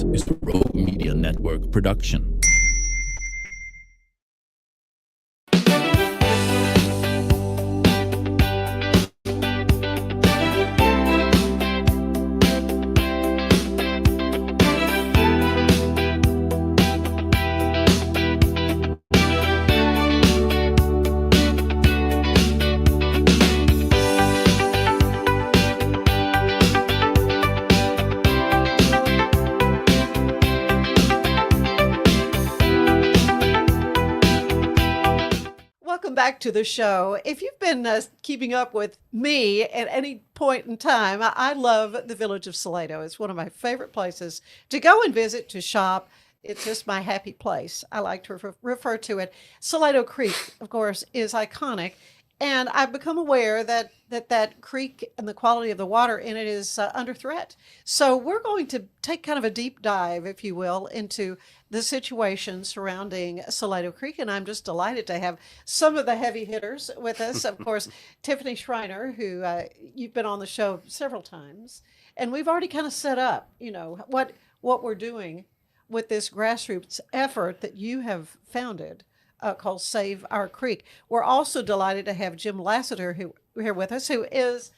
podcast is a Rogue Media Network production. Welcome back to the show. If you've been keeping up with me at any point in time, I love the village of Salado. It's one of my favorite places to go and visit, to shop. It's just my happy place. I like to refer to it. Salado Creek, of course, is iconic. And I've become aware that creek and the quality of the water in it is under threat. So we're going to take kind of a deep dive, if you will, into the situation surrounding Salado Creek. And I'm just delighted to have some of the heavy hitters with us. Of course, Tiffany Schreiner, who you've been on the show several times. And we've already kind of set up, what we're doing with this grassroots effort that you have founded. Called Save Our Creek. We're also delighted to have Jim Lassiter here with us, who is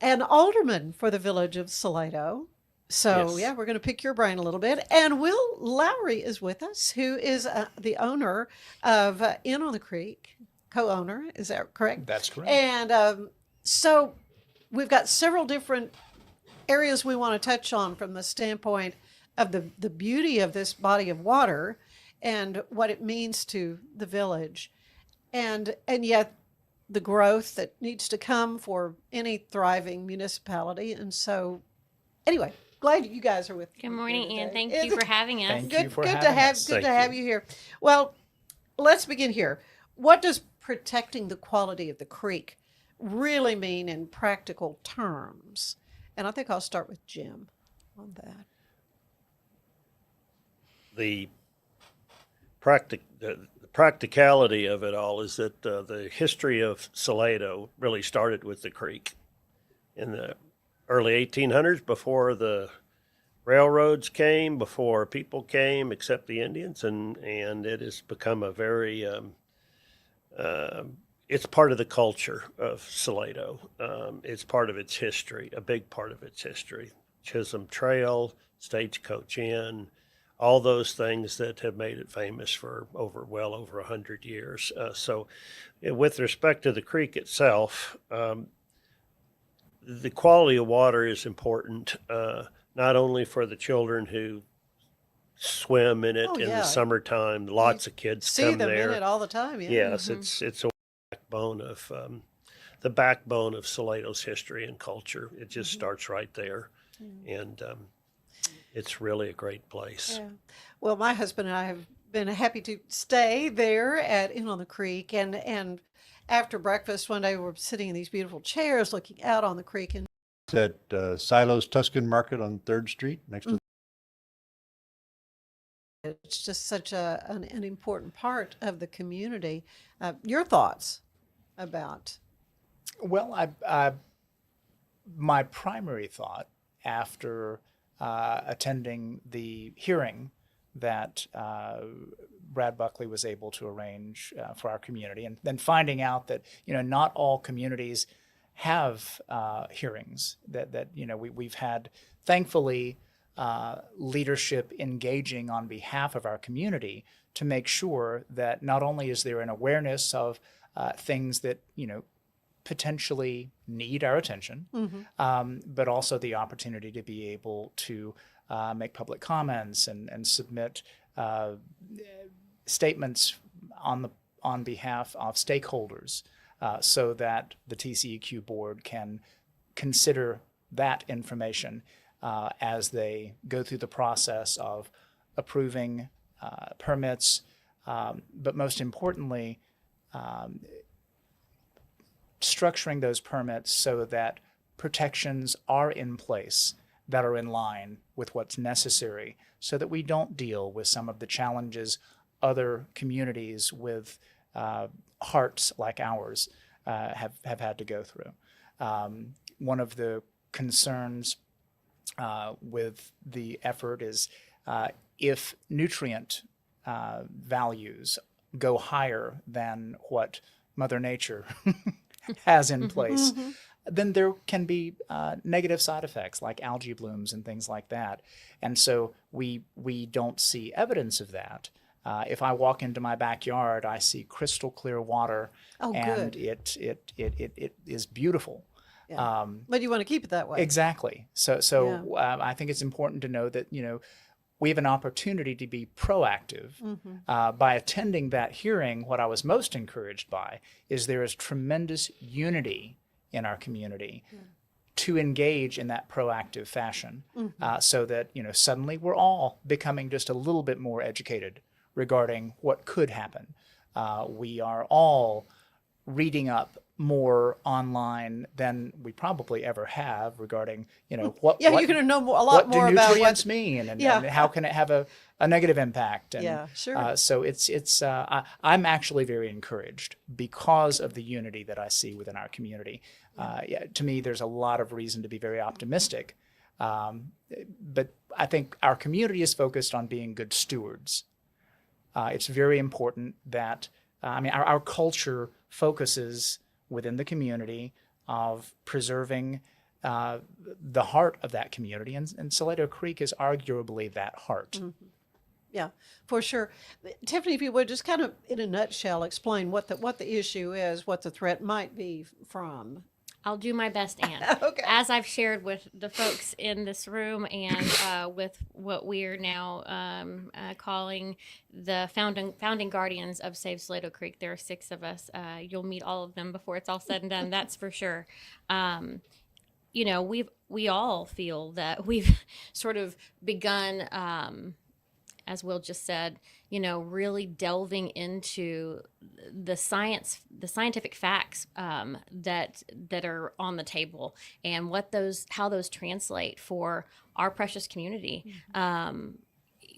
an alderman for the village of Salado. So, Yes. yeah, we're going to pick your brain a little bit. And Will Larry is with us, who is the owner of Inn on the Creek, co-owner. Is that correct? That's correct. And so we've got several different areas we want to touch on from the standpoint of the beauty of this body of water and what it means to the village, and yet the growth that needs to come for any thriving municipality. And so, anyway, glad you guys are with me. Good morning, today. Ann. Thank you for having us. Thank Good, you for good having to have us. good Thank to have you here. Well, let's begin here. What does protecting the quality of the creek really mean in practical terms? And I think I'll start with Jim on that. The practicality of it all is that the history of Salado really started with the creek in the early 1800s, before the railroads came, before people came except the Indians, and it has become a very it's part of the culture of Salado. It's part of its history, a big part of its history. Chisholm Trail, Stagecoach Inn, all those things that have made it famous for well over 100 years. So with respect to the creek itself, the quality of water is important, not only for the children who swim in it in yeah. the summertime. Lots of kids See come them there. in it all the time. Yeah. Yes, it's a backbone of the backbone of Salado's history and culture. It just starts right there, and it's really a great place. Yeah. Well, my husband and I have been happy to stay there at Inn on the Creek, and after breakfast one day we're sitting in these beautiful chairs looking out on the creek, and It's at Silo's Tuscan Market on 3rd Street next to it's just such an important part of the community. Your thoughts about? Well, my primary thought after attending the hearing that Brad Buckley was able to arrange for our community, and then finding out that not all communities have hearings. That we've had, thankfully, leadership engaging on behalf of our community to make sure that not only is there an awareness of things that potentially need our attention, but also the opportunity to be able to make public comments and submit statements on behalf of stakeholders, so that the TCEQ board can consider that information as they go through the process of approving permits, but most importantly, structuring those permits so that protections are in place that are in line with what's necessary, so that we don't deal with some of the challenges other communities with hearts like ours have had to go through. One of the concerns with the effort is if nutrient values go higher than what Mother Nature has in place, then there can be negative side effects like algae blooms and things like that. And so we don't see evidence of that. If I walk into my backyard, I see crystal clear water, and good. it is beautiful. Yeah. But you want to keep it that way. Exactly. So I think it's important to know that, we have an opportunity to be proactive. By attending that hearing, what I was most encouraged by is there is tremendous unity in our community to engage in that proactive fashion, so that, suddenly we're all becoming just a little bit more educated regarding what could happen. We are all reading up more online than we probably ever have regarding, what you're going to know a lot more do about nutrients mean, and how can it have a negative impact. And, sure. So I'm actually very encouraged because of the unity that I see within our community. To me, there's a lot of reason to be very optimistic. But I think our community is focused on being good stewards. It's very important that, our culture focuses within the community of preserving the heart of that community, and Salado Creek is arguably that heart. Yeah, for sure. Tiffany, if you would just kind of in a nutshell explain what the issue is, what the threat might be from. I'll do my best, Ann. Okay. As I've shared with the folks in this room and with what we're now calling the founding guardians of Save Salado Creek, there are 6 of us. You'll meet all of them before it's all said and done. That's for sure. We all feel that we've sort of begun, as Will just said, really delving into the scientific facts that are on the table, and how those translate for our precious community.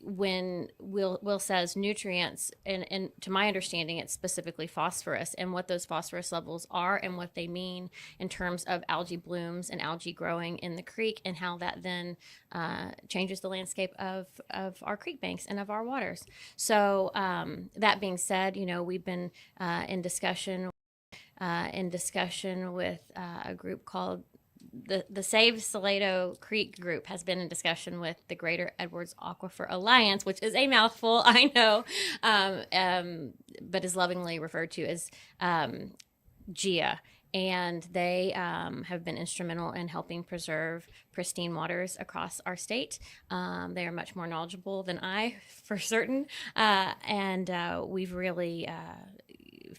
When Will says nutrients, and to my understanding, it's specifically phosphorus, and what those phosphorus levels are and what they mean in terms of algae blooms and algae growing in the creek, and how that then changes the landscape of our creek banks and of our waters. So that being said, we've been in discussion with a group called the Save Salado Creek group has been in discussion with the Greater Edwards Aquifer Alliance, which is a mouthful, I know, but is lovingly referred to as GIA. And they have been instrumental in helping preserve pristine waters across our state. They are much more knowledgeable than I, for certain. And we've really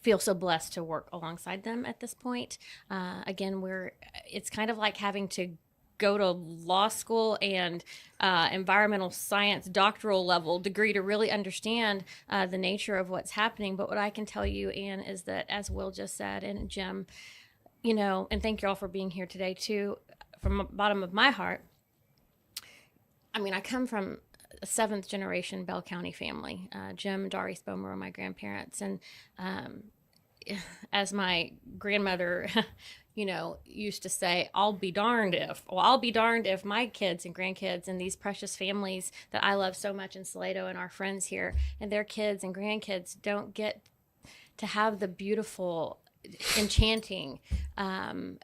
feel so blessed to work alongside them at this point. Again, it's kind of like having to go to law school and environmental science doctoral level degree to really understand the nature of what's happening. But what I can tell you, Ann, is that, as Will just said, and Jim, and thank you all for being here today too, from the bottom of my heart, I come from a 7th generation Bell County family. Jim and Dory Spomer were my grandparents. And as my grandmother, used to say, I'll be darned if my kids and grandkids and these precious families that I love so much in Salado and our friends here and their kids and grandkids don't get to have the beautiful, enchanting,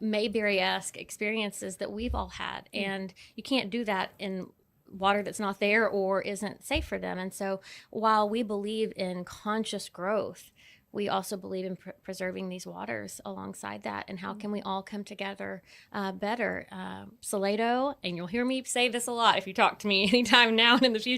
Mayberry-esque experiences that we've all had. And you can't do that in water that's not there or isn't safe for them. And so while we believe in conscious growth, we also believe in preserving these waters alongside that. And how can we all come together better? Salado, and you'll hear me say this a lot if you talk to me anytime now and in the future,